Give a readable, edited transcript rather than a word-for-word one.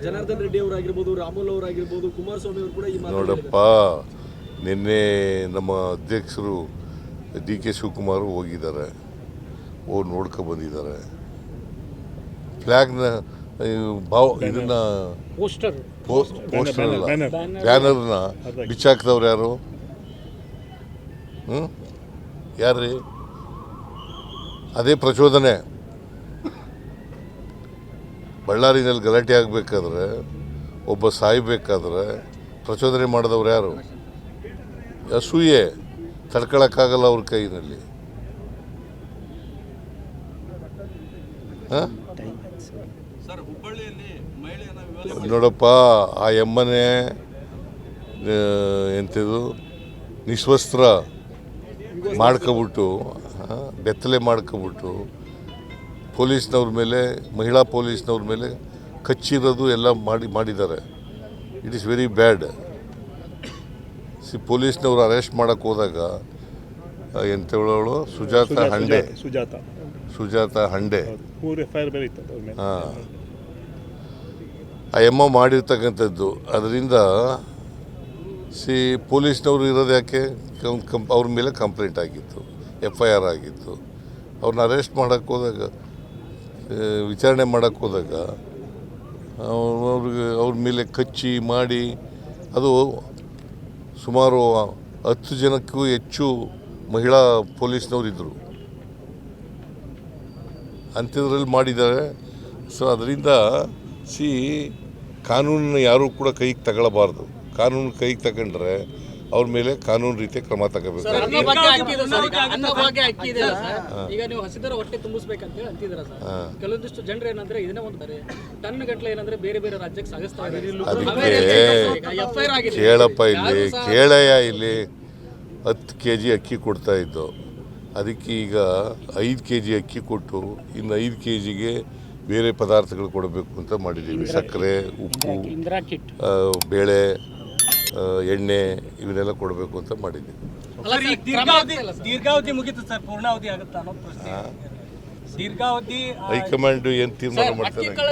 ಜನಾರ್ದನ್ ರೆಡ್ಡಿ ಅವರಾಗಿರ್ಬೋದು, ರಾಮುಲು ಅವರಾಗಿರ್ಬೋದು, ಕುಮಾರಸ್ವಾಮಿ ಅವರು ಕೂಡ ಈ ಮಾತು ನೋಡಪ್ಪ, ನಿನ್ನೆ ನಮ್ಮ ಅಧ್ಯಕ್ಷರು ಡಿ ಕೆ ಶಿವಕುಮಾರ್ ಹೋಗಿದ್ದಾರೆ, ಹೋಗಿ ನೋಡ್ಕೊ ಬಂದಿದ್ದಾರೆ. ಫ್ಲ್ಯಾಗ್ನ ಇದನ್ನ ಪೋಸ್ಟರ್ ಅಲ್ಲ, ಬ್ಯಾನರ್ನ ಬಿಚ್ಚಾಕ್ದವ್ರು ಯಾರು? ಯಾರ್ರೀ? ಅದೇ ಪ್ರಚೋದನೆ. ಬಳ್ಳಾರಿನಲ್ಲಿ ಗಲಾಟೆ ಆಗಬೇಕಾದ್ರೆ, ಒಬ್ಬ ಸಾಯಬೇಕಾದ್ರೆ ಪ್ರಚೋದನೆ ಮಾಡಿದವ್ರು ಯಾರು? ಅಸೂಯೆ ತಡ್ಕೊಳಕ್ಕಾಗಲ್ಲ ಅವ್ರ ಕೈನಲ್ಲಿ. ನೋಡಪ್ಪ, ಆ ಎಮ್ಮನೆ ಎಂಥದ್ದು ನಿಸ್ವಸ್ತ್ರ ಮಾಡ್ಕೊಬಿಟ್ಟು, ಬೆತ್ತಲೆ ಮಾಡ್ಕೊಬಿಟ್ಟು ಪೊಲೀಸ್ನವ್ರ ಮೇಲೆ, ಮಹಿಳಾ ಪೊಲೀಸ್ನವ್ರ ಮೇಲೆ ಕಚ್ಚಿರೋದು ಎಲ್ಲ ಮಾಡಿದ್ದಾರೆ. It is very bad. ಪೊಲೀಸ್ನವ್ರು ಅರೆಸ್ಟ್ ಮಾಡೋಕ್ಕೆ ಹೋದಾಗ ಎಂಥವಳು ಸುಜಾತ ಹಂಡೆ ಹಾಂ, ಆ ಎಮ್ಮ ಮಾಡಿರ್ತಕ್ಕಂಥದ್ದು. ಅದರಿಂದ ಪೊಲೀಸ್ನವರು ಇರೋದು ಯಾಕೆ? ಅವ್ರ ಮೇಲೆ ಕಂಪ್ಲೇಂಟ್ ಆಗಿತ್ತು, FIR ಆಗಿತ್ತು. ಅವ್ರನ್ನ ಅರೆಸ್ಟ್ ಮಾಡೋಕ್ಕೆ ಹೋದಾಗ, ವಿಚಾರಣೆ ಮಾಡೋಕ್ಕೆ ಹೋದಾಗ ಅವ್ರ ಮೇಲೆ ಕಚ್ಚಿ ಮಾಡಿ, ಅದು ಸುಮಾರು 10 ಜನಕ್ಕೂ ಹೆಚ್ಚು ಮಹಿಳಾ ಪೊಲೀಸ್ನವರಿದ್ದರು, ಅಂಥದ್ರಲ್ಲಿ ಮಾಡಿದ್ದಾರೆ. ಸೊ ಅದರಿಂದ ಕಾನೂನನ್ನ ಯಾರೂ ಕೂಡ ಕೈಗೆ ತಗೊಳ್ಳಬಾರ್ದು. ಕಾನೂನು ಕೈಗೆ ತಗೊಂಡ್ರೆ ಅವ್ರ ಮೇಲೆ ಕಾನೂನು ರೀತಿಯ ಕ್ರಮ ತಗೋಬೇಕು. ಈಗ ನೀವು ಹಸಿದರ ಹೊಟ್ಟೆ ತುಂಬಿಸ್ಬೇಕಂತ ಹೇಳಿ ಅಂತಿದ್ದೀರಾ ಸರ್. ಕೆಲವೊಂದಿಷ್ಟು ಜನರು ಏನಂದ್ರೆ ಇದನ್ನೇ ಒಂದು ಟನ್ ಗಟ್ಟಲೆ ಏನಂದ್ರೆ ಬೇರೆ ಬೇರೆ ರಾಜ್ಯಕ್ಕೆ ಸಾಗಿಸ್ತಾ ಇದ್ದಾರೆ. ಕೇಳಪ್ಪ, ಕೇಳಯ್ಯ, ಇಲ್ಲಿ 10 kg ಅಕ್ಕಿ ಕೊಡ್ತಾ ಇದ್ದು, ಅದಕ್ಕೆ ಈಗ 5 kg ಅಕ್ಕಿ ಕೊಟ್ಟು ಇನ್ನು 5 kgಗೆ ಬೇರೆ ಪದಾರ್ಥಗಳು ಕೊಡಬೇಕು ಅಂತ ಮಾಡಿದ್ದೀವಿ. ಸಕ್ಕರೆ, ಉಪ್ಪು, ಬೇಳೆ, ಎಣ್ಣೆ ಇವನ್ನೆಲ್ಲ ಕೊಡಬೇಕು ಅಂತ ಮಾಡಿದ್ದೀವಿ. ದೀರ್ಘಾವಧಿ ಮುಗಿತು ಸರ್, ಪೂರ್ಣಾವಧಿ ಆಗುತ್ತಾ ಅನ್ನೋ ಪ್ರಶ್ನೆ. ದೀರ್ಘಾವಧಿ ಹೈಕಮಾಂಡ್ ಏನು ತೀರ್ಮಾನ ಮಾಡ್ತಾರೆ?